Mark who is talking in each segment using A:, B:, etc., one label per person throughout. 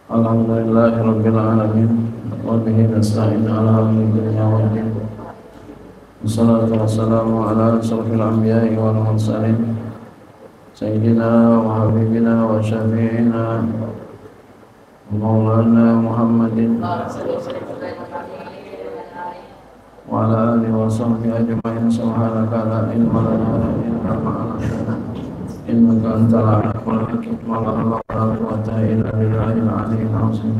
A: Alhamdulillahirabbil alamin wa bihi nasta'in ala umuri dunya waddin. Wassalatu wassalamu ala asyrafil anbiya'i wal mursalin sayyidina wa habibina wa syafi'ina maulana Muhammadin wa ala alihi wa sahbihi ajma'in. Subhanaka la ilma lana illa ma 'allamtana innaka antal alimul hakim. Wa la quwwata illa billahil aliyyil azim.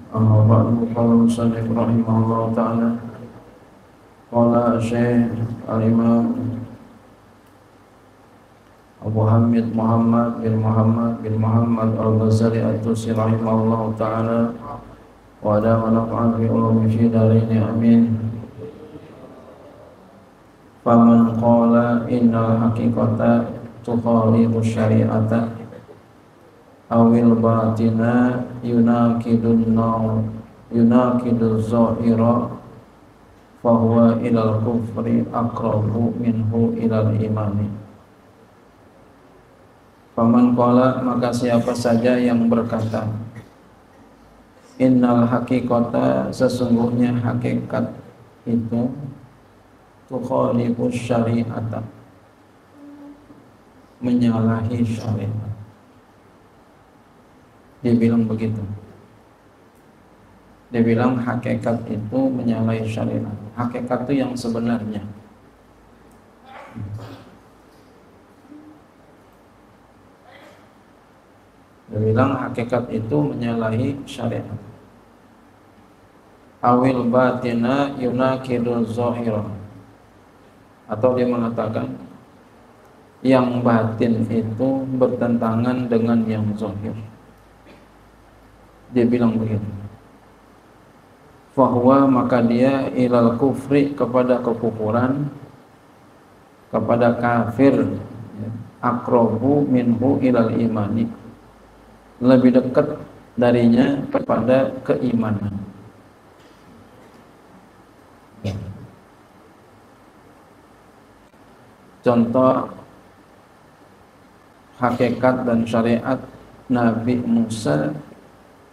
A: Amma ba'du. Qala musannif rahimahullah ta'ala, qala Syekh al-Imam Abu Hamid Muhammad bin Muhammad al-Ghazali at-Tusi rahimahullah ta'ala wa adama naf'an bi ulumi fi darini amin. Faman qala innal haqiqata tukhalifu syari'ata awil batina yunakidun zahira fahuwa ilal kufri aqrabu minhu ilal imani. Faman qala, maka siapa saja yang berkata, innal haqiqata, sesungguhnya hakikat itu, tukhalifu syari'ata, menyalahi syariat. Dia bilang begitu. Dia bilang hakikat itu menyalahi syariat. Hakikat itu yang sebenarnya. Dia bilang hakikat itu menyalahi syariat. Awil batina yunakidul zahira, atau dia mengatakan yang batin itu bertentangan dengan yang zahir. Dia bilang begitu. Fahuwa, maka dia ilal kufri, kepada kekufuran, kepada kafir, aqrabu minhu ilal imani, lebih dekat darinya kepada keimanan. Contoh hakikat dan syariat Nabi Musa,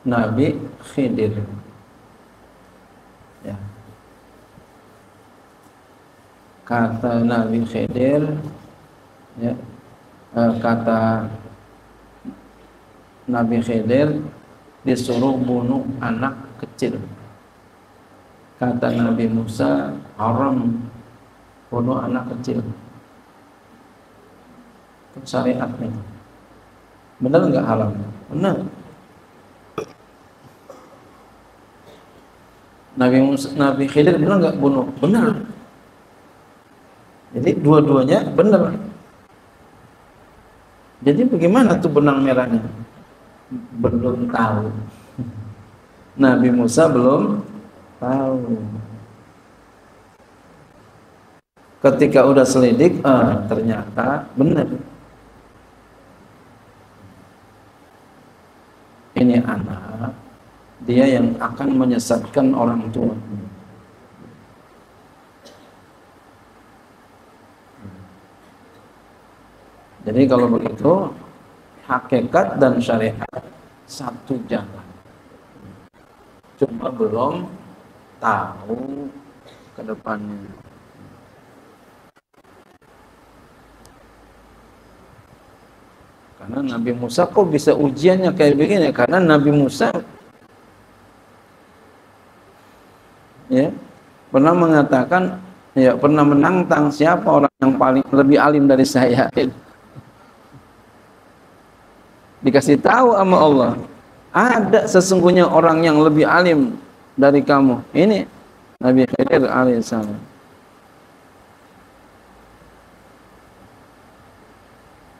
A: Nabi Khidir. Ya. Kata Nabi Khidir, ya, kata Nabi Khidir disuruh bunuh anak kecil. Kata Nabi Musa, haram bunuh anak kecil. Syariat ini benar nggak haram? Benar. Nabi Khidir benar nggak bunuh? Benar. Jadi dua-duanya benar. Jadi bagaimana tuh benang merahnya? Belum tahu. Nabi Musa belum tahu. Ketika udah selidik, ternyata benar. Ini anak, dia yang akan menyesatkan orang tua. Jadi kalau begitu, hakikat dan syariat satu jalan. Cuma belum tahu ke depannya. Karena Nabi Musa kok bisa ujiannya kayak begini? Karena Nabi Musa ya pernah mengatakan, ya pernah menantang, siapa orang yang paling lebih alim dari saya. Dikasih tahu sama Allah, ada sesungguhnya orang yang lebih alim dari kamu. Ini Nabi Khidir alaihissalam.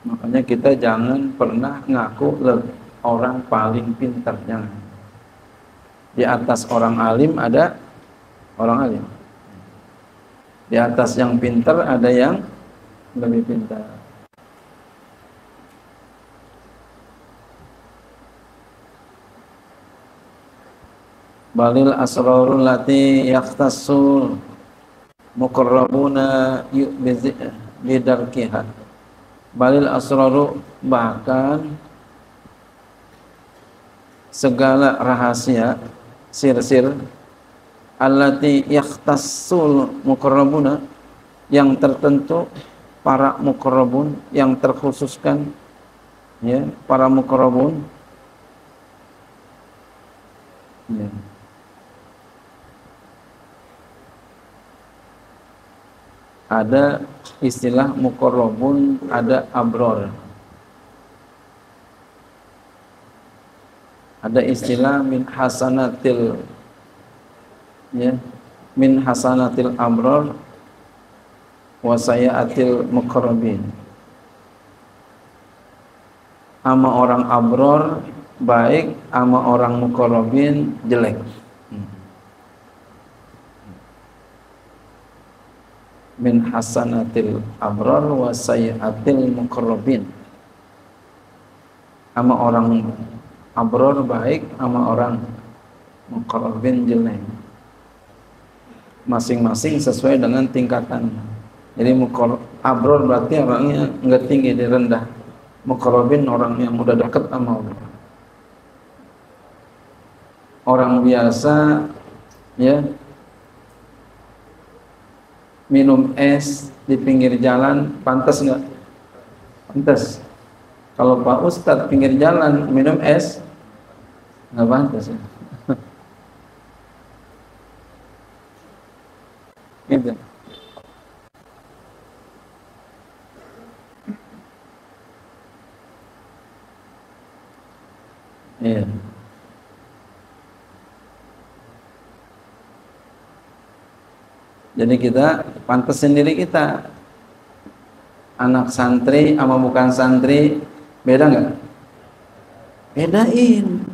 A: Makanya kita jangan pernah ngaku orang paling pintar, jangan. Di atas orang alim ada orang alim. Di atas yang pintar ada yang lebih pintar. Balil asrarul lati yakhtassul muqarrabuna bidarkiha. Balil asraru, bahkan segala rahasia sir-sir allati yakhtassul muqarrabuna, yang tertentu para muqarrabun, yang terkhususkan ya para muqarrabun ya. Ada istilah muqarrabun, ada abror. Ada istilah min hasanatil ya, min hasanatil abror wa sayatil muqarrabin. Ama orang abror baik, ama orang muqarrabin jelek. Min hasanatil abror wa sayatil muqarrabin. Ama orang abror baik, ama orang muqarrabin jelek. Masing-masing sesuai dengan tingkatan. Jadi abror berarti orangnya enggak tinggi, dia rendah. Muqarrabin orang yang udah dekat sama Allah. Orang biasa ya minum es di pinggir jalan pantas nggak? Pantas. Kalau Pak Ustadz pinggir jalan minum es nggak pantas ya. Gitu. Iya. Jadi kita pantas sendiri kita. Anak santri sama bukan santri beda nggak? Bedain.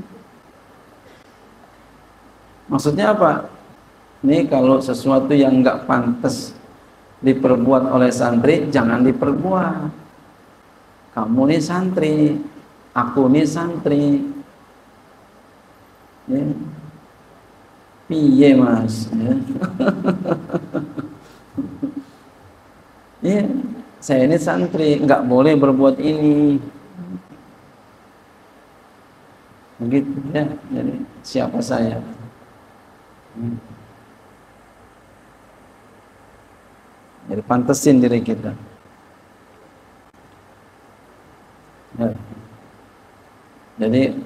A: Maksudnya apa? Ini kalau sesuatu yang nggak pantas diperbuat oleh santri, jangan diperbuat. Kamu nih santri, aku nih santri. Ya. Piye mas? Ya. Ya, saya ini santri, nggak boleh berbuat ini. Begitu ya. Jadi siapa saya? Jadi pantesin diri kita. Ya. Jadi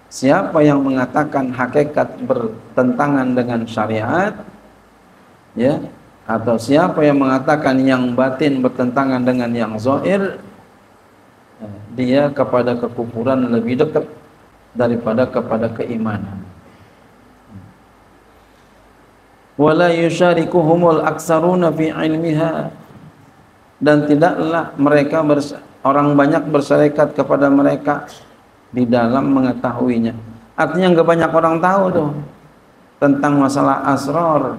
A: siapa yang mengatakan hakikat bertentangan dengan syariat, ya, atau siapa yang mengatakan yang batin bertentangan dengan yang zahir, dia kepada kekufuran lebih dekat daripada kepada keimanan. Wala yusyarikuhumul aksaruna fi ilmiha, dan tidaklah mereka orang banyak berserikat kepada mereka di dalam mengetahuinya. Artinya nggak banyak orang tahu tuh tentang masalah asrar.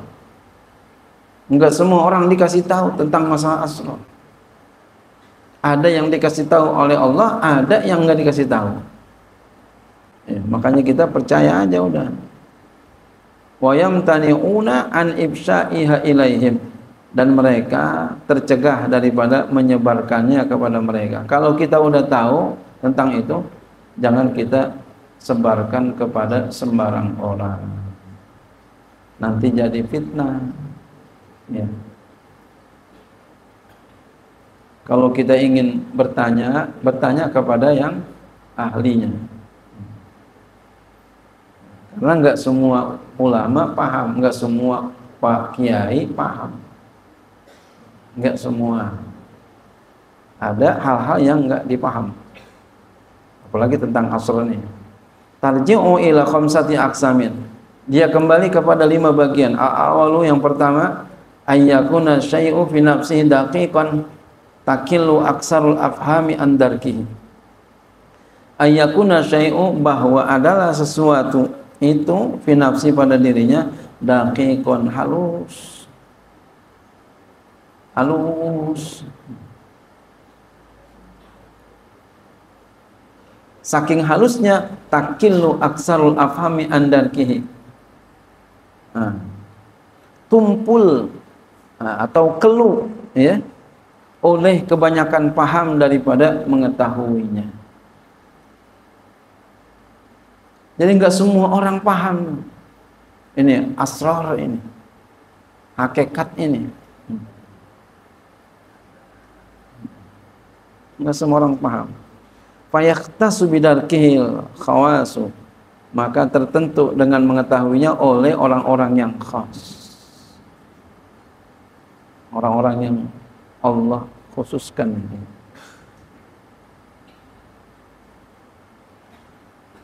A: Nggak semua orang dikasih tahu tentang masalah asrar. Ada yang dikasih tahu oleh Allah, ada yang nggak dikasih tahu. Ya, makanya kita percaya aja udah. Wa yamtani'una an ifsha'iha ilaihim, dan mereka tercegah daripada menyebarkannya kepada mereka. Kalau kita udah tahu tentang itu, jangan kita sebarkan kepada sembarang orang. Nanti jadi fitnah. Ya. Kalau kita ingin bertanya, bertanya kepada yang ahlinya. Karena nggak semua ulama paham, nggak semua pak kiai paham, nggak semua. Ada hal-hal yang nggak dipaham, apalagi tentang asr ini. Tarji'u ila khamsati aqsamin, dia kembali kepada 5 bagian. Awalu, yang pertama, ayyakuna syai'u fi nafsihi daqiqan takillu aksarul afhami andarkihi. Ayyakuna syai'u, bahwa adalah sesuatu itu fi nafsi, pada dirinya, daqiqan, halus, halus. Saking halusnya, takillu aksarul afhami andarkihi, tumpul atau keluh ya oleh kebanyakan paham daripada mengetahuinya. Jadi nggak semua orang paham ini asrar ini, hakikat ini. Nggak semua orang paham. Fayaqtasu bidarkihil khawasu, maka tertentu dengan mengetahuinya oleh orang-orang yang khas, orang-orang yang Allah khususkan.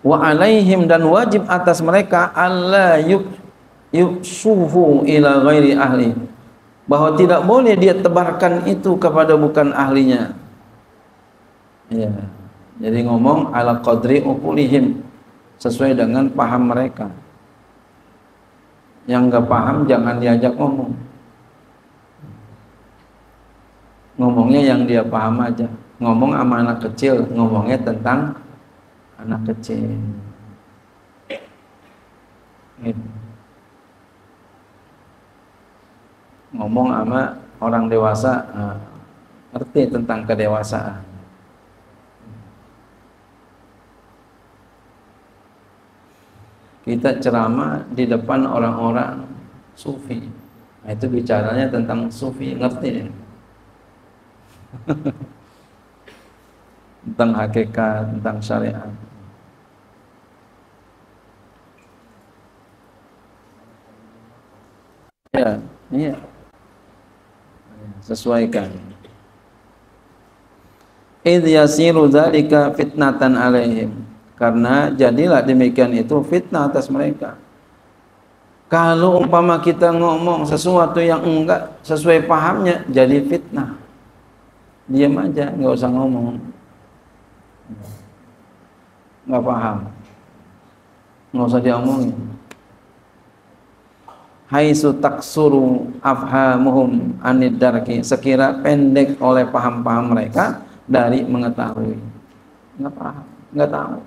A: Wa alaihim, dan wajib atas mereka alla yuksuhu ila ghairi ahli, bahwa tidak boleh dia tebarkan itu kepada bukan ahlinya. Ya, jadi ngomong ala qadri uqulihim, sesuai dengan paham mereka. Yang enggak paham jangan diajak ngomong. Ngomongnya yang dia paham aja. Ngomong sama anak kecil, ngomongnya tentang anak kecil. Gitu. Ngomong sama orang dewasa, ngerti tentang kedewasaan. Kita ceramah di depan orang-orang sufi, nah, itu bicaranya tentang sufi, ngerti ya? Tentang hakikat, tentang syariat. Ya, iya. Sesuaikan. Idh yasiru dzalika fitnatan alaihim, karena jadilah demikian itu fitnah atas mereka. Kalau umpama kita ngomong sesuatu yang enggak sesuai pahamnya, jadi fitnah. Diam aja, nggak usah ngomong. Nggak paham, nggak usah diomongin. Haitsu taksuru afhamuhum anid darki, sekira pendek oleh paham-paham mereka dari mengetahui. Nggak paham, nggak tahu.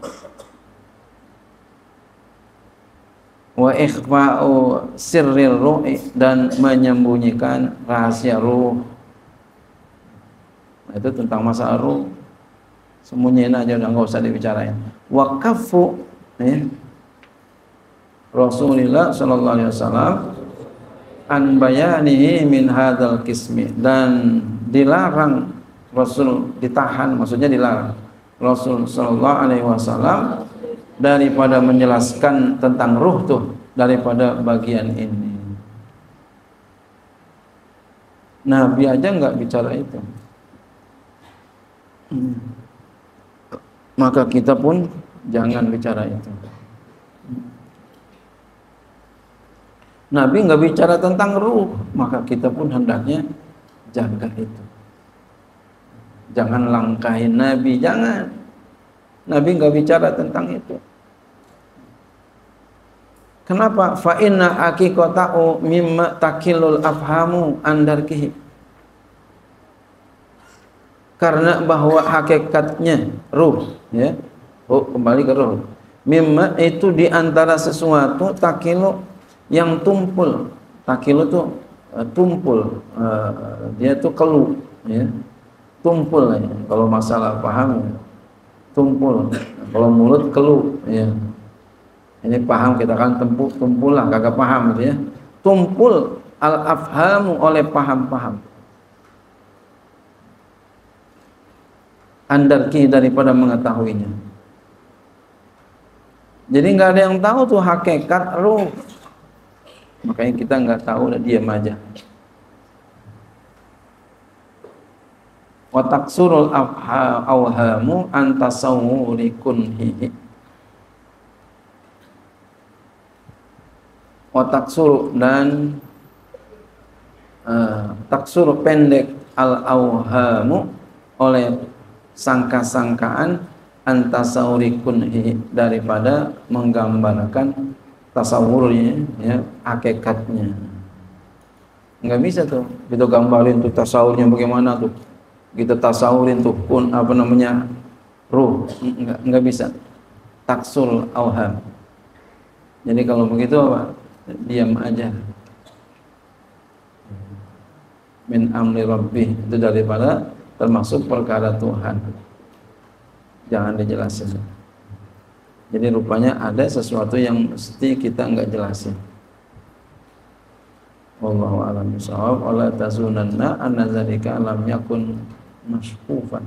A: Wa ikhfa'u sirril ruhi, dan menyembunyikan rahasia ruh. Nah, itu tentang masalah ruh, sembunyiin aja, udah nggak usah dibicarain. Wa kaffu Rasulullah sallallahu alaihi wasallam an bayanihi min hadzal qismi, dan dilarang Rasul, ditahan, maksudnya dilarang Rasul sallallahu alaihi wasallam daripada menjelaskan tentang ruh tuh, daripada bagian ini. Nabi aja nggak bicara itu, maka kita pun jangan bicara itu. Nabi nggak bicara tentang ruh, maka kita pun hendaknya jaga itu. Jangan langkahin Nabi, jangan. Nabi nggak bicara tentang itu. Kenapa? Fa inna haqiqatahu mimma takilul afhamu andarkihi. Karena bahwa hakikatnya ruh, ya. Oh, kembali ke ruh. Mimma itu di antara sesuatu takilu yang tumpul. Takilu itu tumpul, dia itu keluh, ya. Tumpul ya. Kalau masalah paham, tumpul. Kalau mulut keluh, ya. Ini paham, kita kan tumpul lah, kagak paham gitu ya. Tumpul al-afhamu oleh paham-paham. Andarki, daripada mengetahuinya. Jadi nggak ada yang tahu tuh hakikat ruh. Makanya kita nggak tahu, udah diam aja. Wa taksurul awhamu an tasawwuri kunhihi. Wa taksur, dan taksur pendek al awhamu oleh sangka-sangkaan antasawuri kunhi, daripada menggambarkan tasawurnya, ya, hakikatnya. Nggak bisa tuh kita gambarin tuh tasawurnya bagaimana tuh, kita tasawurin tuh kun apa namanya ruh, nggak bisa. Taksul awham. Jadi kalau begitu apa? Diam aja. Min amri rabbih, itu daripada termasuk perkara Tuhan, jangan dijelasin. Jadi rupanya ada sesuatu yang mesti kita enggak jelasin. Wallahu a'lam bishawab. Wala tazunanna anna dzalika lam yakun masqufan.